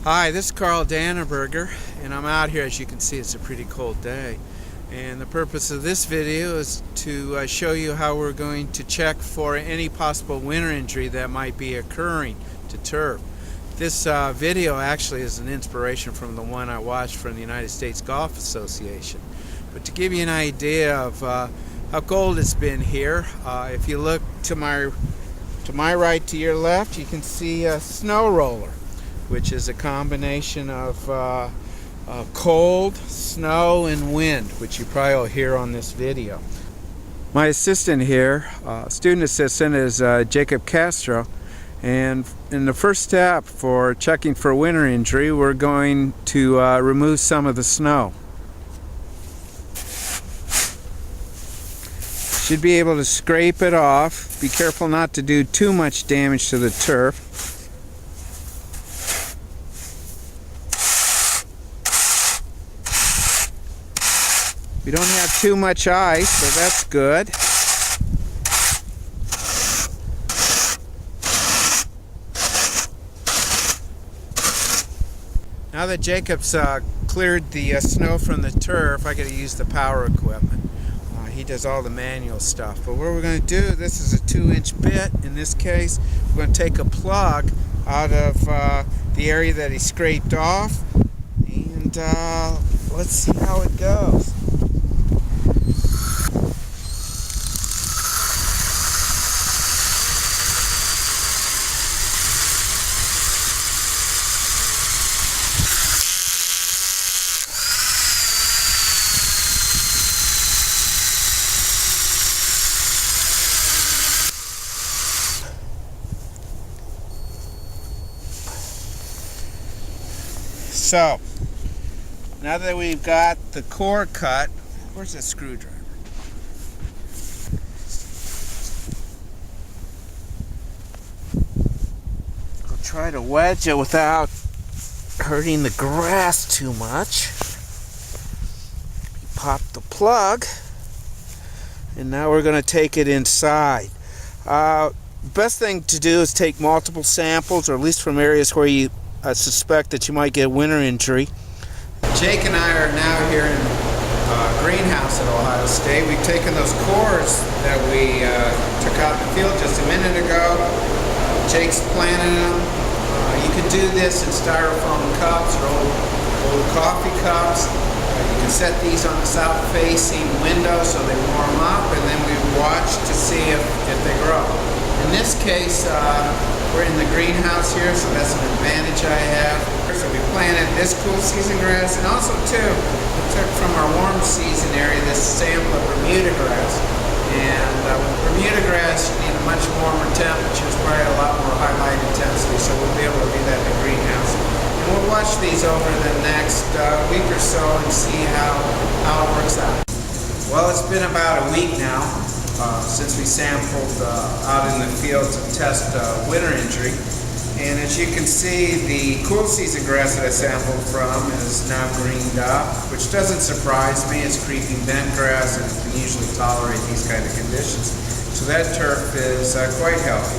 Hi, this is Carl Danneberger, and I'm out here. As you can see, it's a pretty cold day, and the purpose of this video is to show you how we're going to check for any possible winter injury that might be occurring to turf. This video actually is an inspiration from the one I watched from the United States Golf Association. But to give you an idea of how cold it's been here, if you look to my right to your left, you can see a snow roller, which is a combination of cold, snow, and wind, which you probably will hear on this video. My assistant here, student assistant, is Jacob Castro, and in the first step for checking for winter injury, we're going to remove some of the snow. Should be able to scrape it off. Be careful not to do too much damage to the turf. We don't have too much ice, so that's good. Now that Jacob's cleared the snow from the turf, I got to use the power equipment. He does all the manual stuff. But what we're going to do, this is a 2-inch bit. In this case, we're going to take a plug out of the area that he scraped off, and let's see how it goes. So, now that we've got the core cut, where's the screwdriver? I'll try to wedge it without hurting the grass too much. Pop the plug, and now we're going to take it inside. Best thing to do is take multiple samples, or at least from areas where you suspect that you might get winter injury. Jake and I are now here in greenhouse at Ohio State. We've taken those cores that we took out in the field just a minute ago. Jake's planted them. You could do this in styrofoam cups or old coffee cups. You can set these on the south-facing window so they warm up, and then we watch to see if they grow. In this case, we're in the greenhouse here, so that's an advantage I have. So we planted this cool season grass, and also too, we took from our warm season area this sample of Bermuda grass. And with Bermuda grass, you need a much warmer temperature, it's probably a lot more high light intensity, so we'll be able to do that in the greenhouse. And we'll watch these over the next week or so and see how it works out. Well, it's been about a week now since we sampled out in the field to test winter injury. And as you can see, the cool season grass that I sampled from is now greened up, which doesn't surprise me. It's creeping bent grass and it can usually tolerate these kind of conditions. So that turf is quite healthy.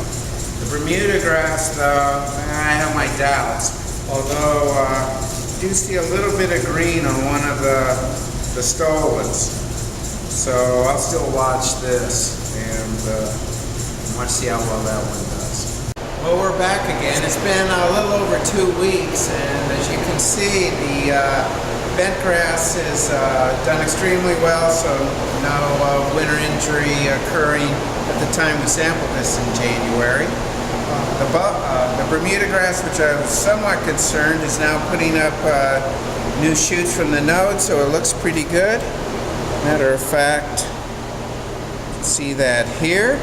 The Bermuda grass, though, I have my doubts. Although I do see a little bit of green on one of the stolons. So I'll still watch this and watch see how well that one does. Well, we're back again. It's been a little over 2 weeks, and as you can see, the bent grass has done extremely well, so no winter injury occurring at the time we sampled this in January. The Bermuda grass, which I was somewhat concerned, is now putting up new shoots from the node, so it looks pretty good. Matter of fact, you can see that here.